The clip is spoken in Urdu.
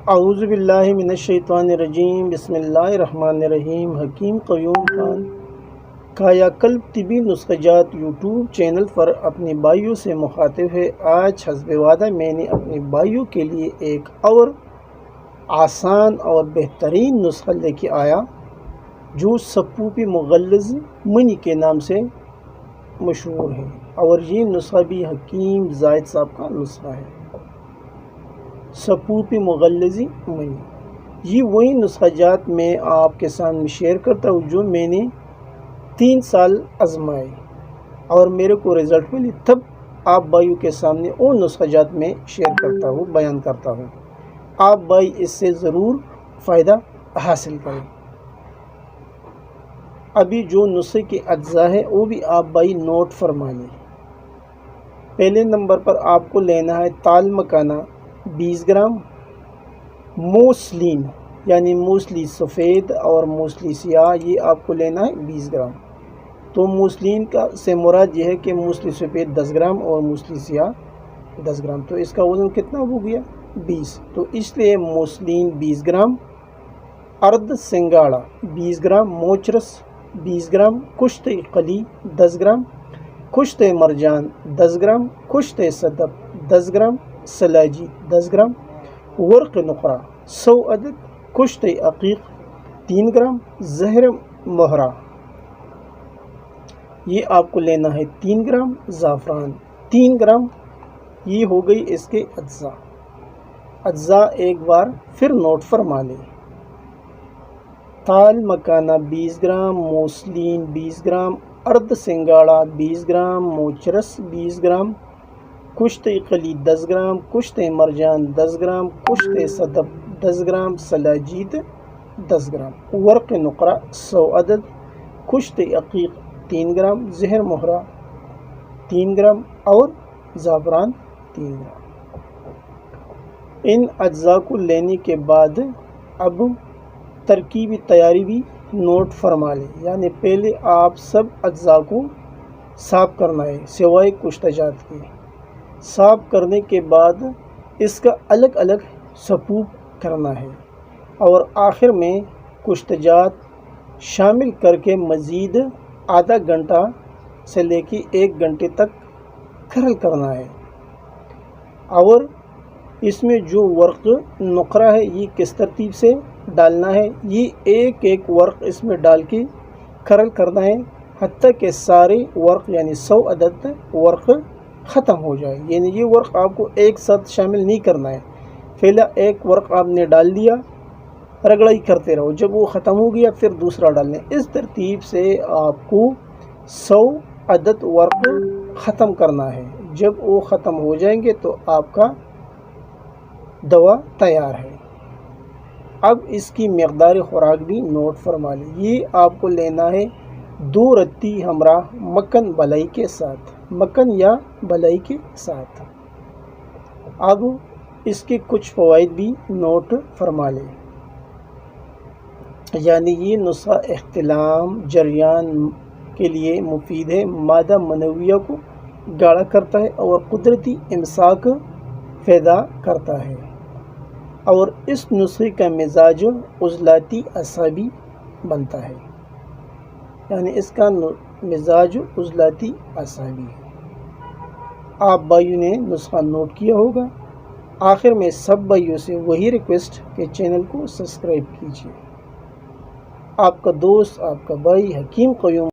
اعوذ باللہ من الشیطان الرجیم، بسم اللہ الرحمن الرحیم۔ حکیم قیوم خان کایا کلب طبی نسخہ جات یوٹیوب چینل پر اپنے بھائیوں سے مخاطب ہے۔ آج حسب وعدہ میں نے اپنے بھائیوں کے لیے ایک اور آسان اور بہترین نسخہ لے کے آیا جو سپوپی مغلظ منی کے نام سے مشہور ہے، اور یہ نسخہ بھی حکیم زاہد صاحب کا نسخہ ہے۔ سپوپی مغلظ منی، یہ وہی نسخہ جات میں آپ کے سامنے شیئر کرتا ہوں جو میں نے 3 سال آزمائے اور میرے کو رزلٹ ملی، تب آپ بھائیوں کے سامنے ان نسخہ جات میں شیئر کرتا ہوں، بیان کرتا ہوں۔ آپ بھائی اس سے ضرور فائدہ حاصل کریں۔ ابھی جو نسخے کے اجزاء ہے وہ بھی آپ بھائی نوٹ فرما لیں۔ پہلے نمبر پر آپ کو لینا ہے تال مکانہ 20 گرام، موسلین یعنی موسلی سفید اور موسلی سیاہ، یہ آپ کو لینا ہے 20 گرام۔ تو موسلین کا سے مراد یہ ہے کہ موسلی سفید 10 گرام اور موسلی سیاہ 10 گرام، تو اس کا وزن کتنا ہو گیا 20، تو اس لیے موسلین 20 گرام، ارد سنگاڑا 20 گرام، موچرس 20 گرام، کشت قلی 10 گرام، کشت مرجان 10 گرام، کشت صدف 10 گرام، سلاجی 10 گرام، ورق نقرہ 100 عدد، کشت عقیق 3 گرام، زہر مہرہ یہ آپ کو لینا ہے 3 گرام، زعفران 3 گرام۔ یہ ہو گئی اس کے اجزاء ایک بار پھر نوٹ فرما لیں۔ تال مکانہ 20 گرام، موسلین 20 گرام، ارد سنگاڑا 20 گرام، موچرس 20 گرام، کشت قلی 10 گرام، کشت مرجان 10 گرام، کشت صدف 10 گرام، سلاجید 10 گرام، ورق نقرہ 100 عدد، کشت عقیق 3 گرام، زہر مہرہ 3 گرام اور زعفران 3 گرام۔ ان اجزاء کو لینے کے بعد اب ترکیبی تیاری بھی نوٹ فرما لیں، یعنی پہلے آپ سب اجزاء کو صاف کرنا ہے سوائے کشت جات کے۔ صاف کرنے کے بعد اس کا الگ الگ سپوپ کرنا ہے اور آخر میں کشت جات شامل کر کے مزید آدھا گھنٹہ سے لے کے 1 گھنٹے تک کھرل کرنا ہے۔ اور اس میں جو ورق نقرہ ہے یہ کس ترتیب سے ڈالنا ہے، یہ ایک ایک ورق اس میں ڈال کے کھرل کرنا ہے حتیٰ کہ سارے ورق یعنی 100 عدد ورق ختم ہو جائے، یعنی یہ ورق آپ کو ایک ساتھ شامل نہیں کرنا ہے۔ پہلا ایک ورق آپ نے ڈال دیا، رگڑائی کرتے رہو، جب وہ ختم ہو گیا پھر دوسرا ڈالنا ہے۔ اس ترتیب سے آپ کو 100 عدد ورق ختم کرنا ہے۔ جب وہ ختم ہو جائیں گے تو آپ کا دوا تیار ہے۔ اب اس کی مقدار خوراک بھی نوٹ فرما لیں۔ یہ آپ کو لینا ہے 2 رتی ہمراہ مکھن بلائی کے ساتھ، مکھن یا بلائی کے ساتھ۔ اب اس کے کچھ فوائد بھی نوٹ فرما لیں، یعنی یہ نسخہ احتلام جریان کے لیے مفید ہے، مادہ منویہ کو گاڑھا کرتا ہے اور قدرتی امساک پیدا کرتا ہے، اور اس نسخے کا مزاج عضلاتی اعصابی بنتا ہے، یعنی اس کا مزاج عضلاتی اعصابی ہے۔ آپ بھائیوں نے نسخہ نوٹ کیا ہوگا۔ آخر میں سب بھائیوں سے وہی ریکویسٹ کہ چینل کو سبسکرائب کیجیے۔ آپ کا دوست، آپ کا بھائی حکیم قیوم